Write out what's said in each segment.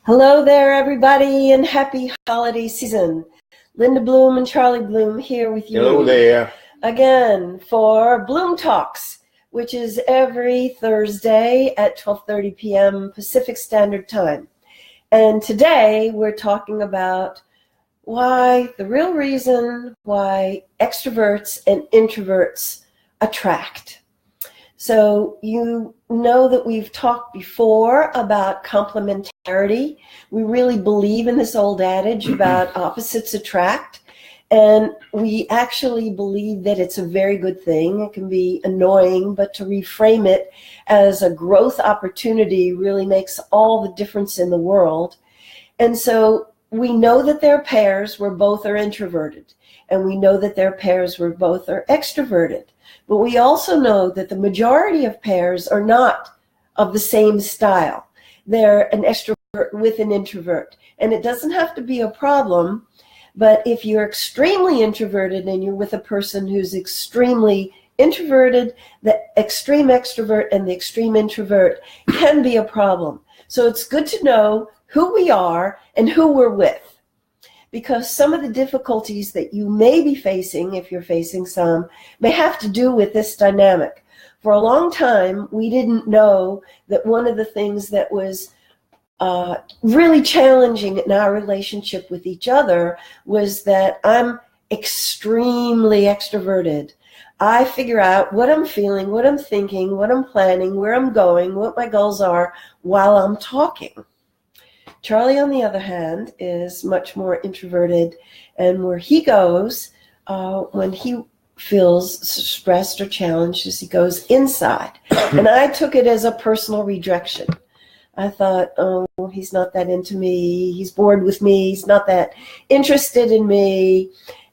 Hello there, everybody, and happy holiday season. Linda Bloom and Charlie Bloom here with you. Hello there. Again for Bloom Talks, which is every Thursday at 12:30 p.m. Pacific Standard Time. And today we're talking about the real reason why extroverts and introverts attract. So you know that we've talked before about complementarity. We really believe in this old adage about opposites attract. And we actually believe that it's a very good thing. It can be annoying, but to reframe it as a growth opportunity really makes all the difference in the world. And so we know that there are pairs where both are introverted, and we know that there are pairs where both are extroverted. But we also know that the majority of pairs are not of the same style. They're an extrovert with an introvert. And it doesn't have to be a problem, but if you're extremely introverted and you're with a person who's extremely introverted, the extreme extrovert and the extreme introvert can be a problem. So it's good to know who we are and who we're with, because some of the difficulties that you may be facing, if you're facing some, may have to do with this dynamic. For a long time, we didn't know that one of the things that was really challenging in our relationship with each other was that I'm extremely extroverted. I figure out what I'm feeling, what I'm thinking, what I'm planning, where I'm going, what my goals are while I'm talking. Charlie, on the other hand, is much more introverted, and where he goes when he feels stressed or challenged is he goes inside. And I took it as a personal rejection. I thought, oh, he's not that into me, he's bored with me, he's not that interested in me,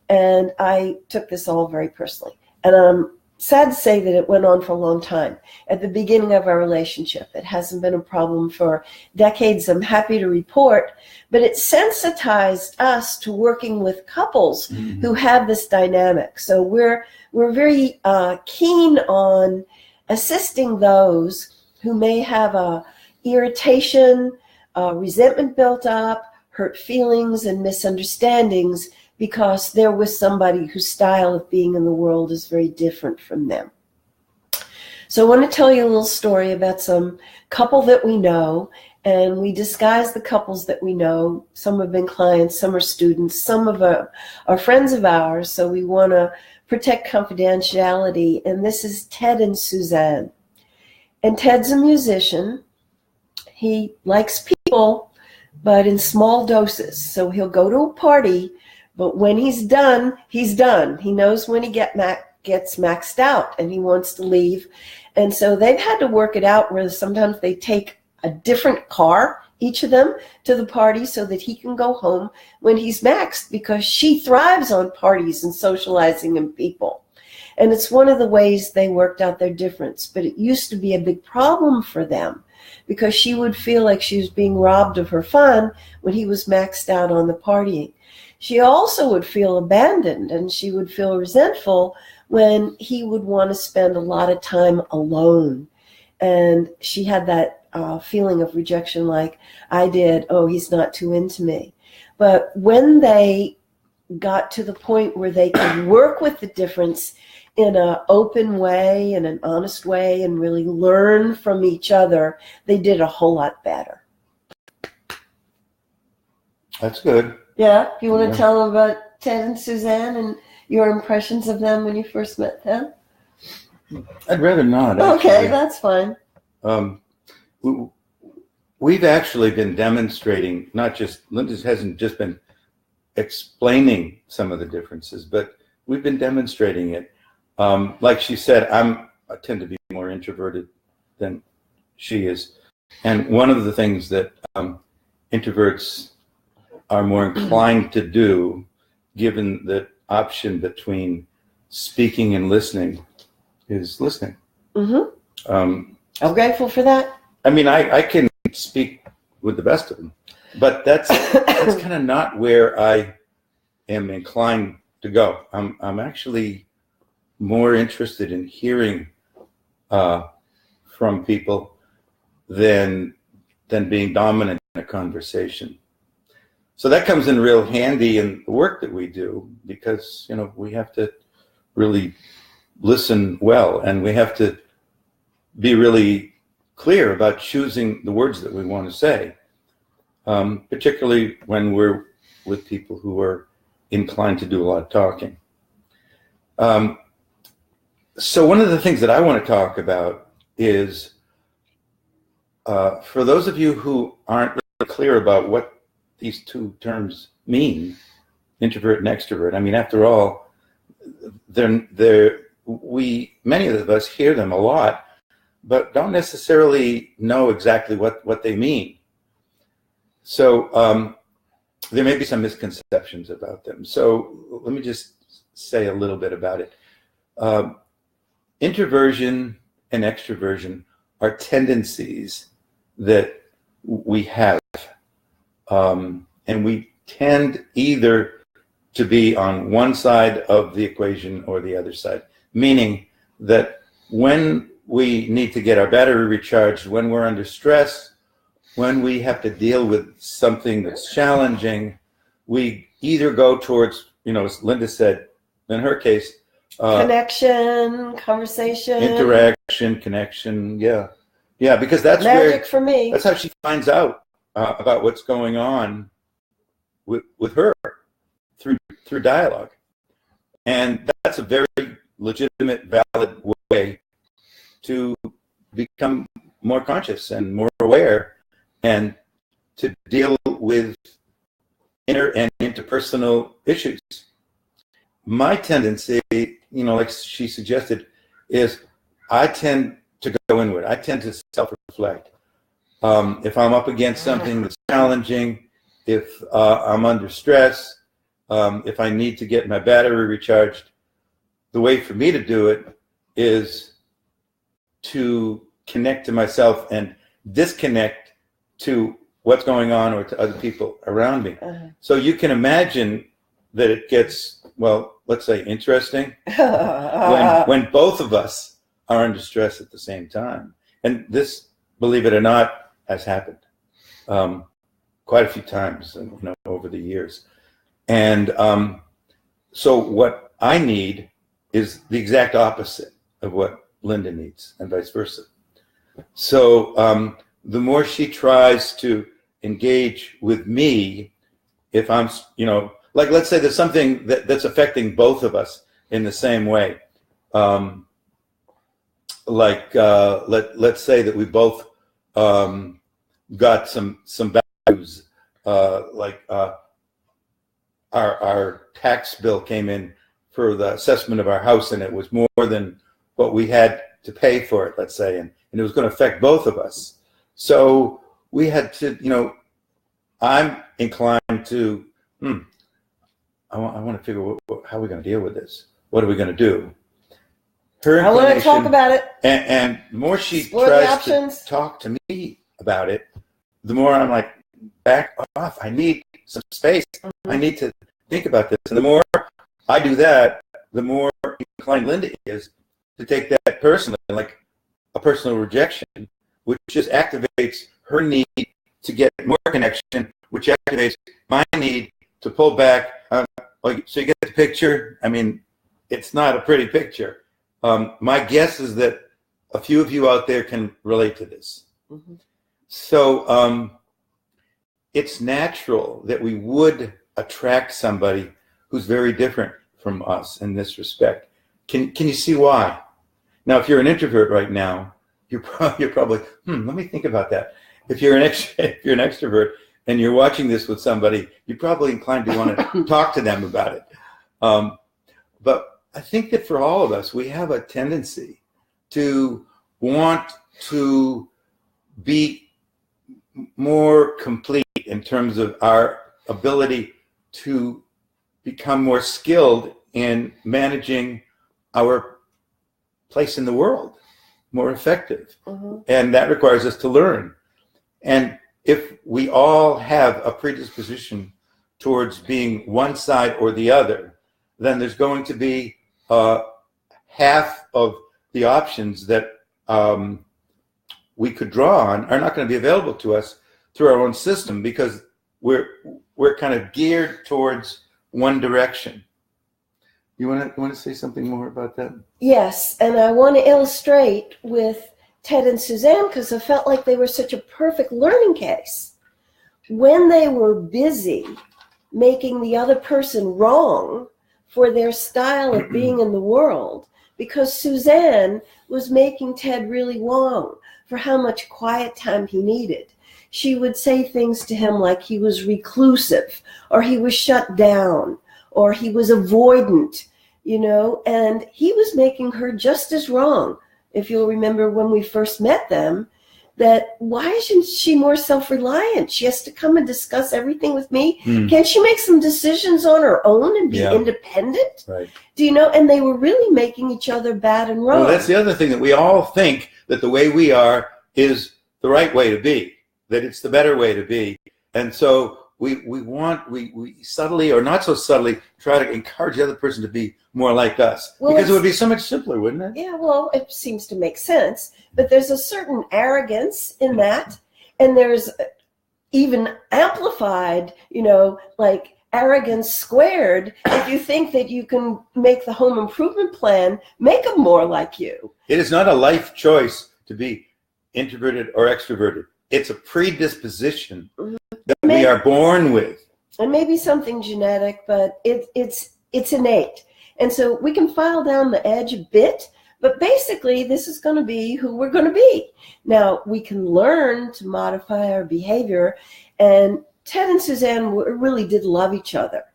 and I took this all very personally. And I'm sad to say that it went on for a long time. At the beginning of our relationship, it hasn't been a problem for decades, I'm happy to report, but it sensitized us to working with couples who have this dynamic. So we're very keen on assisting those who may have a irritation, resentment built up, hurt feelings, and misunderstandings because they're with somebody whose style of being in the world is very different from them. So I want to tell you a little story about some couple that we know, and we disguise the couples that we know. Some have been clients, some are students, some of are friends of ours, so we want to protect confidentiality. And this is Ted and Suzanne. And Ted's a musician. He likes people, but in small doses. So he'll go to a party, but when he's done, he's done. He knows when he gets maxed out and he wants to leave. And so they've had to work it out where sometimes they take a different car, each of them, to the party so that he can go home when he's maxed, because she thrives on parties and socializing and people. And it's one of the ways they worked out their difference. But it used to be a big problem for them because she would feel like she was being robbed of her fun when he was maxed out on the partying. She also would feel abandoned, and she would feel resentful when he would want to spend a lot of time alone. And she had that feeling of rejection like I did. Oh, he's not too into me. But when they got to the point where they could work with the difference in an open way, in an honest way, and really learn from each other, they did a whole lot better. That's good. Yeah, you want to tell them about Ted and Suzanne and your impressions of them when you first met them? I'd rather not. Okay, that's fine. We've actually been demonstrating, not just, Linda hasn't just been explaining some of the differences, but we've been demonstrating it. Like she said, I tend to be more introverted than she is. And one of the things that introverts are more inclined to do, given the option between speaking and listening, is listening. I'm grateful for that. I mean, I can speak with the best of them, but that's kind of not where I am inclined to go. I'm actually more interested in hearing from people than than being dominant in a conversation. So that comes in real handy in the work that we do, because, you know, we have to really listen well, and we have to be really clear about choosing the words that we want to say, particularly when we're with people who are inclined to do a lot of talking. So one of the things that I want to talk about is, for those of you who aren't really clear about what these two terms mean, introvert and extrovert. I mean, after all, many of us hear them a lot, but don't necessarily know exactly what they mean. So there may be some misconceptions about them. So let me just say a little bit about it. Introversion and extroversion are tendencies that we have. And we tend either to be on one side of the equation or the other side, meaning that when we need to get our battery recharged, when we're under stress, when we have to deal with something that's challenging, we either go towards, you know, as Linda said, in her case, connection, conversation, interaction, connection. Yeah, because that's magic where, for me. That's how she finds out about what's going on with her through dialogue, and that's a very legitimate, valid way to become more conscious and more aware, and to deal with inner and interpersonal issues. My tendency, you know, like she suggested, is I tend to go inward. I tend to self-reflect. If I'm up against something that's challenging, if I'm under stress, if I need to get my battery recharged, the way for me to do it is to connect to myself and disconnect to what's going on or to other people around me. So you can imagine that it gets, well, let's say interesting when both of us are under stress at the same time. And this, believe it or not, has happened quite a few times, you know, over the years. And so what I need is the exact opposite of what Linda needs, and vice versa. So the more she tries to engage with me, if I'm, you know, like, let's say there's something that's affecting both of us in the same way. Let's say that we both got some values, our tax bill came in for the assessment of our house, and it was more than what we had to pay for it, let's say, and it was going to affect both of us. So we had to, you know, I'm inclined to, I want to figure out how we're going to deal with this. What are we going to do? I want to talk about it. And the more she tries to talk to me about it, the more I'm like, back off. I need some space. I need to think about this. And the more I do that, the more inclined Linda is to take that personally, like a personal rejection, which just activates her need to get more connection, which activates my need to pull back. So you get the picture. I mean, it's not a pretty picture. My guess is that a few of you out there can relate to this. So it's natural that we would attract somebody who's very different from us in this respect. Can you see why? Now, if you're an introvert right now, you're probably let me think about that. If you're an extrovert and you're watching this with somebody, you're probably inclined to want to talk to them about it. But I think that for all of us, we have a tendency to want to be more complete in terms of our ability to become more skilled in managing our place in the world, more effective. And that requires us to learn. And if we all have a predisposition towards being one side or the other, then there's going to be half of the options that we could draw on are not going to be available to us through our own system, because we're kind of geared towards one direction. You want to say something more about that? Yes, and I want to illustrate with Ted and Suzanne because I felt like they were such a perfect learning case. When they were busy making the other person wrong for their style of being in the world, because Suzanne was making Ted really wrong for how much quiet time he needed. She would say things to him like he was reclusive, or he was shut down, or he was avoidant, and he was making her just as wrong. If you'll remember when we first met them, that why isn't she more self-reliant? She has to come and discuss everything with me. Can't she make some decisions on her own and be independent? Right. And they were really making each other bad and wrong. Well, that's the other thing, that we all think that the way we are is the right way to be, that it's the better way to be. And so we subtly or not so subtly try to encourage the other person to be more like us, because it would be so much simpler, wouldn't it? Yeah, well, it seems to make sense. But there's a certain arrogance in that. And there's even amplified, like arrogance squared. If you think that you can make the home improvement plan, make them more like you. It is not a life choice to be introverted or extroverted. It's a predisposition that we are born with. And maybe something genetic, but it's innate. And so we can file down the edge a bit, but basically this is going to be who we're going to be. Now, we can learn to modify our behavior, and Ted and Suzanne really did love each other.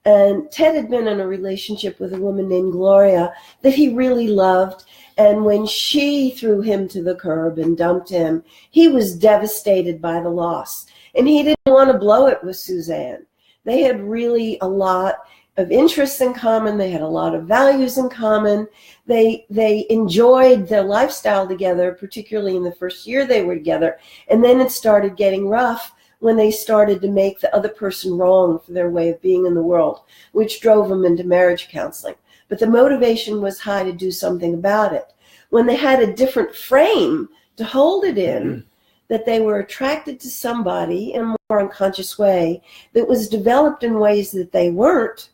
And Ted had been in a relationship with a woman named Gloria that he really loved. And when she threw him to the curb and dumped him, he was devastated by the loss. And he didn't want to blow it with Suzanne. They had really a lot of interests in common. They had a lot of values in common. They enjoyed their lifestyle together, particularly in the first year they were together. And then it started getting rough when they started to make the other person wrong for their way of being in the world, which drove them into marriage counseling. But the motivation was high to do something about it. When they had a different frame to hold it in, that they were attracted to somebody in a more unconscious way that was developed in ways that they weren't,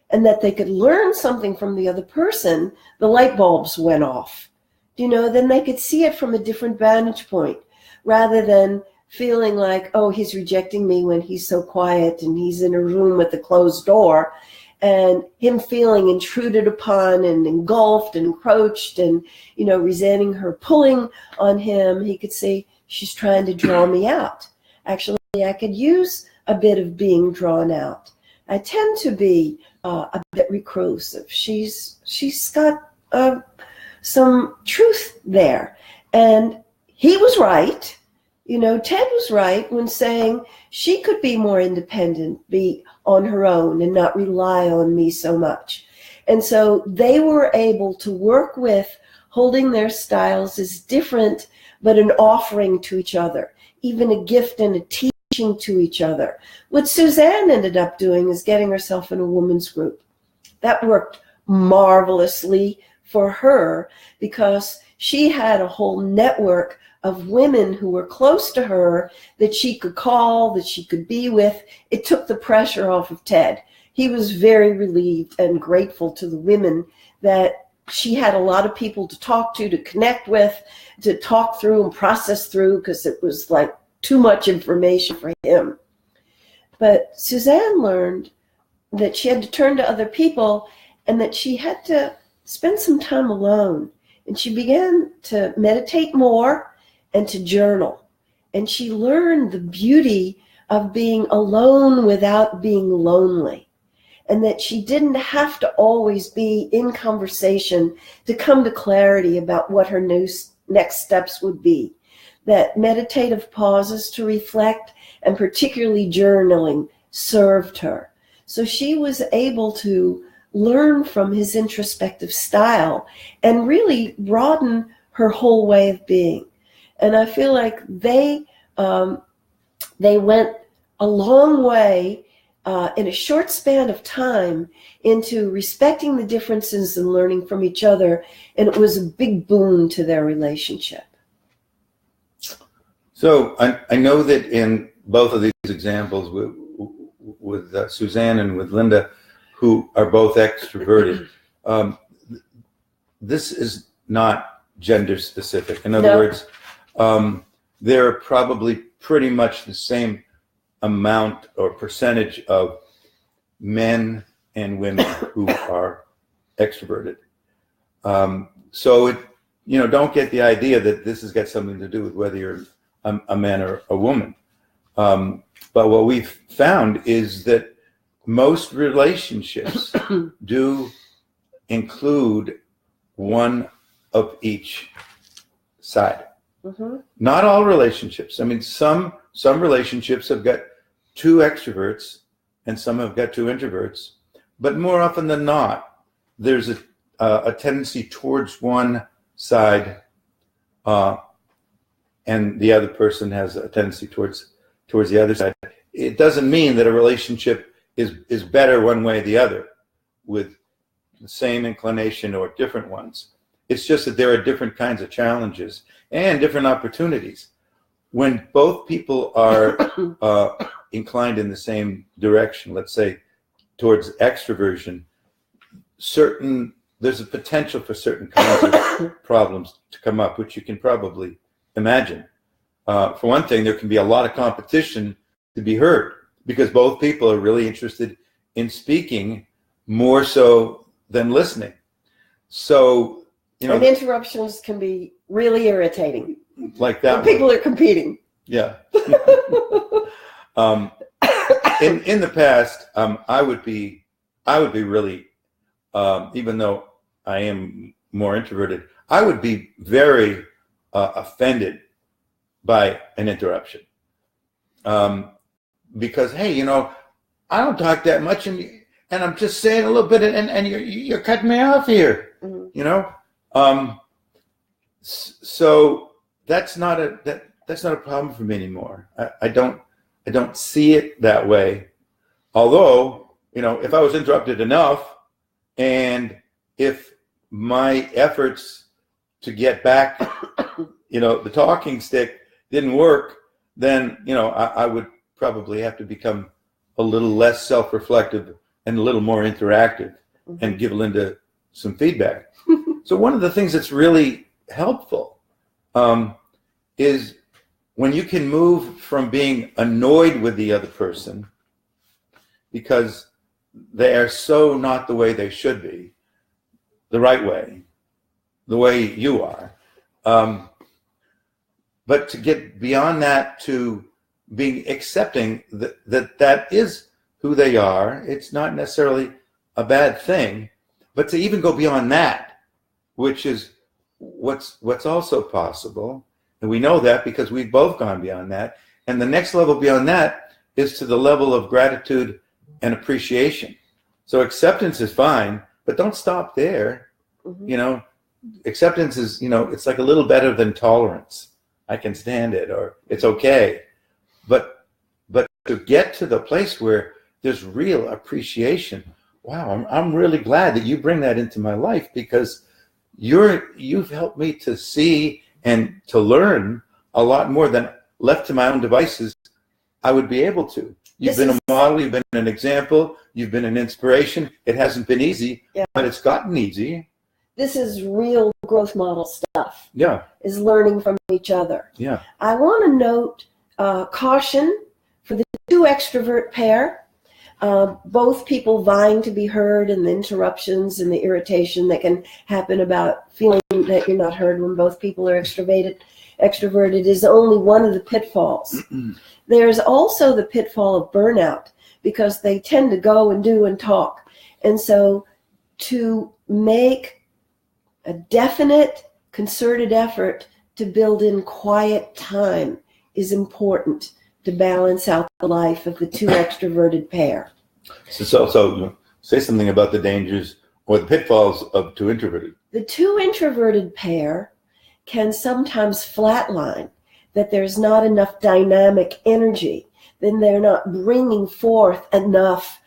and that they could learn something from the other person, the light bulbs went off. Then they could see it from a different vantage point, rather than feeling like, oh, he's rejecting me when he's so quiet and he's in a room with a closed door, and him feeling intruded upon and engulfed and encroached and, resenting her pulling on him. He could see, she's trying to draw me out. Actually, I could use a bit of being drawn out. I tend to be a bit reclusive. She's got some truth there. And he was right. Ted was right when saying she could be more independent, be on her own and not rely on me so much. And so they were able to work with holding their styles as different, but an offering to each other, even a gift and a teaching to each other. What Suzanne ended up doing is getting herself in a women's group. That worked marvelously for her because she had a whole network of women who were close to her that she could call, that she could be with. It took the pressure off of Ted. He was very relieved and grateful to the women that she had a lot of people to talk to connect with, to talk through and process through, because it was like too much information for him. But Suzanne learned that she had to turn to other people and that she had to spend some time alone. And she began to meditate more and to journal. And she learned the beauty of being alone without being lonely. And that she didn't have to always be in conversation to come to clarity about what her next steps would be. That meditative pauses to reflect, and particularly journaling, served her. So she was able to learn from his introspective style and really broaden her whole way of being. And I feel like they went a long way in a short span of time into respecting the differences and learning from each other. And it was a big boon to their relationship. So I know that in both of these examples with Suzanne and with Linda, who are both extroverted, this is not gender specific. In other words, there are probably pretty much the same amount or percentage of men and women who are extroverted. So don't get the idea that this has got something to do with whether you're a man or a woman. But what we've found is that most relationships do include one of each side. Mm-hmm. Not all relationships. I mean, some relationships have got two extroverts and some have got two introverts. But more often than not, there's a tendency towards one side, and the other person has a tendency towards the other side. It doesn't mean that a relationship is better one way or the other, with the same inclination or different ones. It's just that there are different kinds of challenges and different opportunities. When both people are inclined in the same direction, let's say towards extroversion, there's a potential for certain kinds of problems to come up, which you can probably imagine. For one thing, there can be a lot of competition to be heard because both people are really interested in speaking more so than listening. So, and interruptions can be really irritating. Like that. When people are competing. Yeah. In the past, I would be really, even though I am more introverted, I would be very offended by an interruption. Because, hey, I don't talk that much, and I'm just saying a little bit, and you're cutting me off here. Mm-hmm. So that's not a problem for me anymore. I don't see it that way. Although, if I was interrupted enough, and if my efforts to get back, the talking stick didn't work, then, I would probably have to become a little less self-reflective and a little more interactive, mm-hmm. and give Linda some feedback. So one of the things that's really helpful is when you can move from being annoyed with the other person because they are so not the way they should be, the right way, the way you are. But to get beyond that to being accepting that is who they are. It's not necessarily a bad thing, but to even go beyond that, which is what's also possible. And we know that because we've both gone beyond that. And the next level beyond that is to the level of gratitude and appreciation. So acceptance is fine, but don't stop there. Mm-hmm. Acceptance is, it's like a little better than tolerance. I can stand it, or it's okay. But to get to the place where there's real appreciation, wow, I'm really glad that you bring that into my life, because you've helped me to see and to learn a lot more than left to my own devices I would be able to. You've been a model, you've been an example, you've been an inspiration. It hasn't been easy, but it's gotten easy. This is real growth model stuff. Yeah. Is learning from each other. Yeah. I want to note caution for the two extrovert pair. Both people vying to be heard, and the interruptions and the irritation that can happen about feeling that you're not heard when both people are extroverted is only one of the pitfalls. There's also the pitfall of burnout, because they tend to go and do and talk. And so to make a definite, concerted effort to build in quiet time is important to balance out the life of the two extroverted pair. So say something about the dangers or the pitfalls of two introverted. The two introverted pair can sometimes flatline, that there's not enough dynamic energy, then they're not bringing forth enough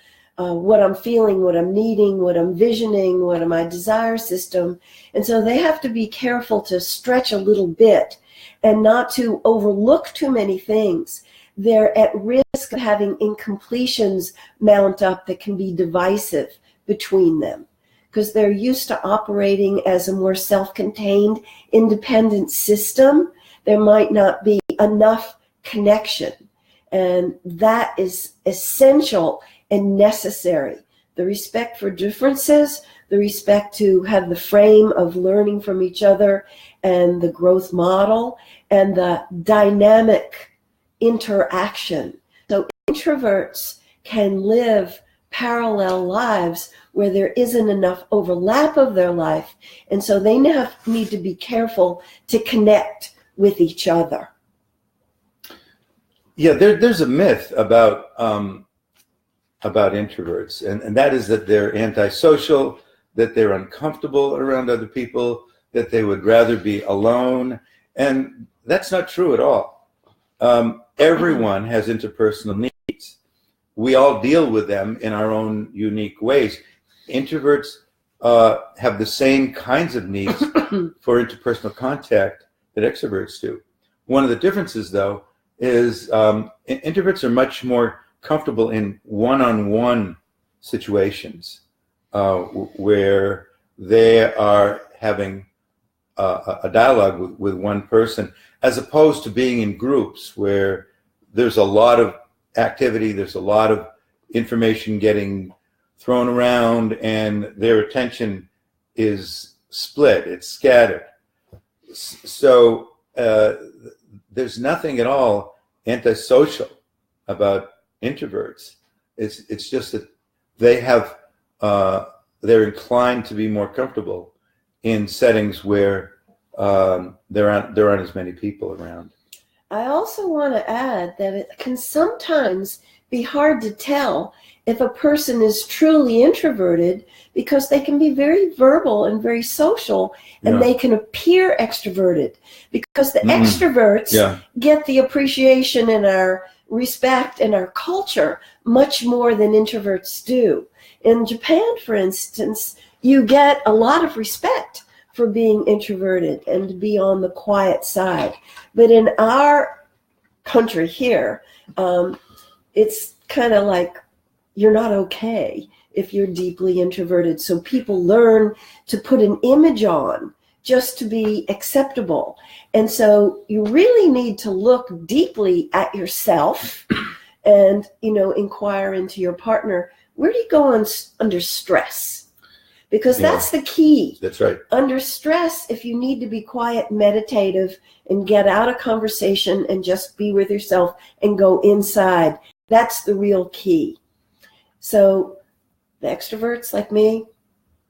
what I'm feeling, what I'm needing, what I'm visioning, what my desire system. And so they have to be careful to stretch a little bit and not to overlook too many things. They're at risk of having incompletions mount up that can be divisive between them because they're used to operating as a more self-contained, independent system. There might not be enough connection, and that is essential and necessary. The respect for differences, the respect to have the frame of learning from each other and the growth model and the dynamic interaction. So introverts can live parallel lives where there isn't enough overlap of their life, and so they need to be careful to connect with each other. Yeah, there's a myth about introverts, and that is that they're antisocial, that they're uncomfortable around other people, that they would rather be alone, and that's not true at all. Everyone has interpersonal needs. We all deal with them in our own unique ways. Introverts have the same kinds of needs for interpersonal contact that extroverts do. One of the differences, though, is introverts are much more comfortable in one-on-one situations where they are having a dialogue with one person, as opposed to being in groups where there's a lot of activity, there's a lot of information getting thrown around, and their attention is split, it's scattered. So there's nothing at all antisocial about introverts. It's just that they have they're inclined to be more comfortable in settings where there aren't as many people around. I also want to add that it can sometimes be hard to tell if a person is truly introverted because they can be very verbal and very social, and they can appear extroverted because the extroverts get the appreciation and our respect and our culture much more than introverts do. In Japan, for instance, you get a lot of respect for being introverted and to be on the quiet side. But in our country here, it's kind of like you're not okay if you're deeply introverted. So people learn to put an image on just to be acceptable. And so you really need to look deeply at yourself and, inquire into your partner. Where do you go under stress? Because that's the key. That's right. Under stress, if you need to be quiet, meditative, and get out of conversation and just be with yourself and go inside, that's the real key. So the extroverts like me,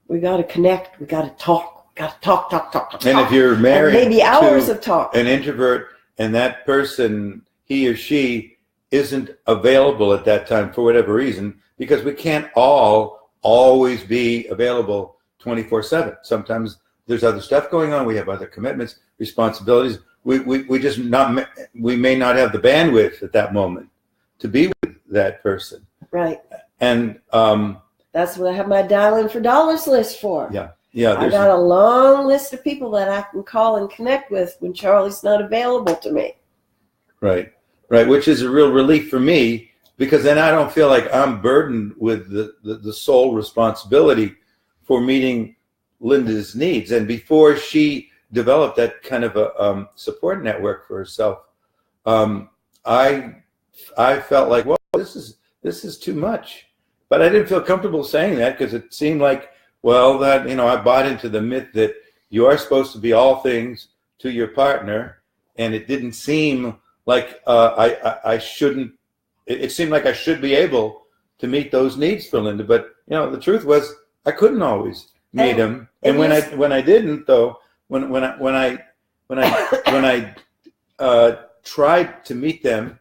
we got to connect. We got to talk. We got to talk. And if you're married and maybe hours to of talk, an introvert, and that person, he or she, isn't available at that time for whatever reason, because we can't all always be available 24/7. Sometimes there's other stuff going on. We have other commitments, responsibilities. We may not have the bandwidth at that moment to be with that person. Right. And that's what I have my dial-in for dollars list for. Yeah. I got a long list of people that I can call and connect with when Charlie's not available to me. Right. Which is a real relief for me, because then I don't feel like I'm burdened with the sole responsibility for meeting Linda's needs. And before she developed that kind of a support network for herself, I felt like, well, this is too much. But I didn't feel comfortable saying that, because it seemed like, well, that I bought into the myth that you are supposed to be all things to your partner, and it didn't seem like I shouldn't. It seemed like I should be able to meet those needs for Linda, but the truth was I couldn't always meet them. And when I didn't, though, when I tried to meet them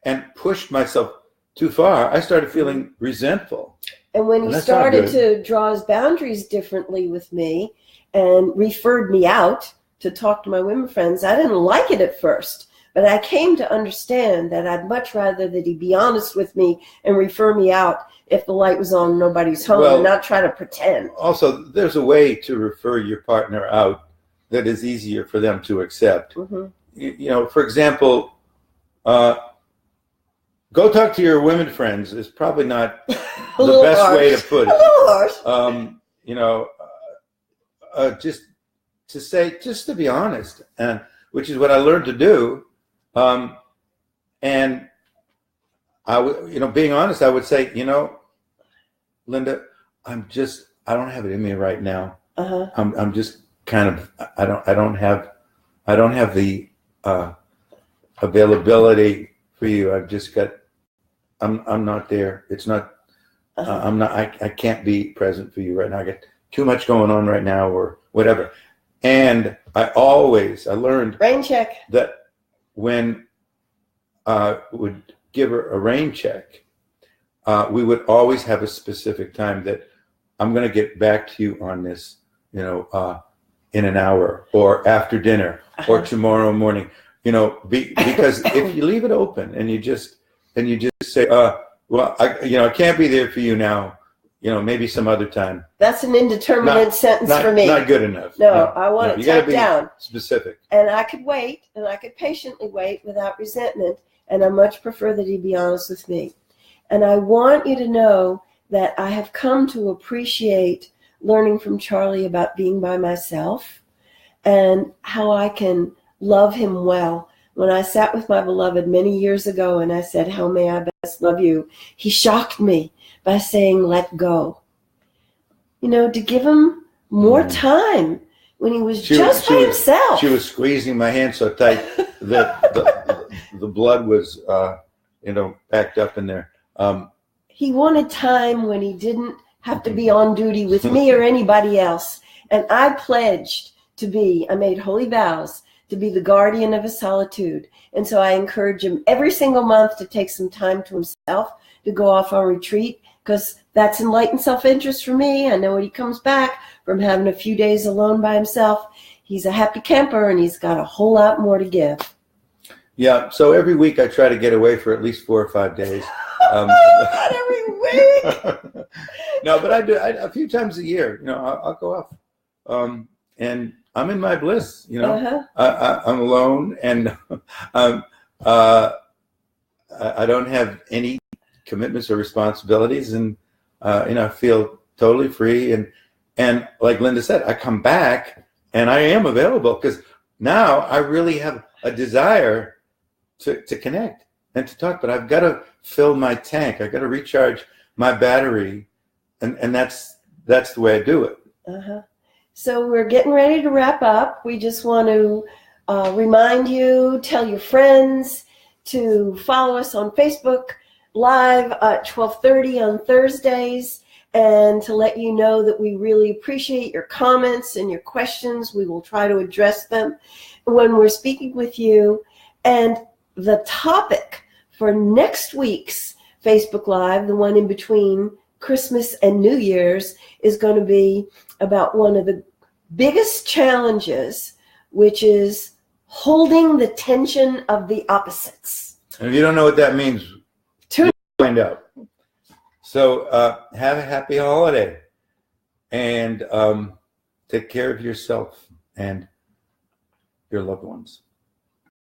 and pushed myself too far, I started feeling resentful. And when he started to draw his boundaries differently with me and referred me out to talk to my women friends, I didn't like it at first. But I came to understand that I'd much rather that he be honest with me and refer me out if the light was on, nobody's home, and not try to pretend. Also, there's a way to refer your partner out that is easier for them to accept. Mm-hmm. for example, go talk to your women friends is probably not the best harsh. way to put it. A little harsh. Just to say, just to be honest, and which is what I learned to do. And I would, being honest, I would say, Linda, I don't have it in me right now. Uh-huh. I'm just kind of, I don't have the availability for you. I've just got, I'm not there. It's not, I can't be present for you right now. I got too much going on right now or whatever. And I learned rain check that when I would give her a rain check, we would always have a specific time that I'm going to get back to you on this, in an hour or after dinner or tomorrow morning, because if you leave it open and you just say, well, I can't be there for you now, maybe some other time. That's an indeterminate sentence for me. Not good enough. No, I want it tacked down. Specific. And I could wait, and I could patiently wait without resentment, and I much prefer that he be honest with me. And I want you to know that I have come to appreciate learning from Charlie about being by myself and how I can love him well. When I sat with my beloved many years ago and I said, how may I best love you? He shocked me by saying, let go. To give him more time when he was just by himself. She was squeezing my hand so tight that the blood was, backed up in there. He wanted time when he didn't have to be on duty with me or anybody else. And I pledged I made holy vows to be the guardian of his solitude. And so I encourage him every single month to take some time to himself, to go off on retreat, because that's enlightened self-interest for me. I know when he comes back from having a few days alone by himself, he's a happy camper and he's got a whole lot more to give. Yeah, so every week I try to get away for at least 4 or 5 days. Not every week. No, but I do a few times a year. I'll go off, and I'm in my bliss. I'm alone, and I don't have any commitments or responsibilities, and I feel totally free. And like Linda said, I come back and I am available because now I really have a desire to connect and to talk. But I've got to fill my tank. I've got to recharge my battery, and that's the way I do it. So we're getting ready to wrap up. We just want to remind you, tell your friends to follow us on Facebook Live at 12:30 on Thursdays, and to let you know that we really appreciate your comments and your questions. We will try to address them when we're speaking with you. And the topic for next week's Facebook Live, the one in between Christmas and New Year's, is going to be about one of the biggest challenges, which is holding the tension of the opposites. And if you don't know what that means, find out. So have a happy holiday, and take care of yourself and your loved ones.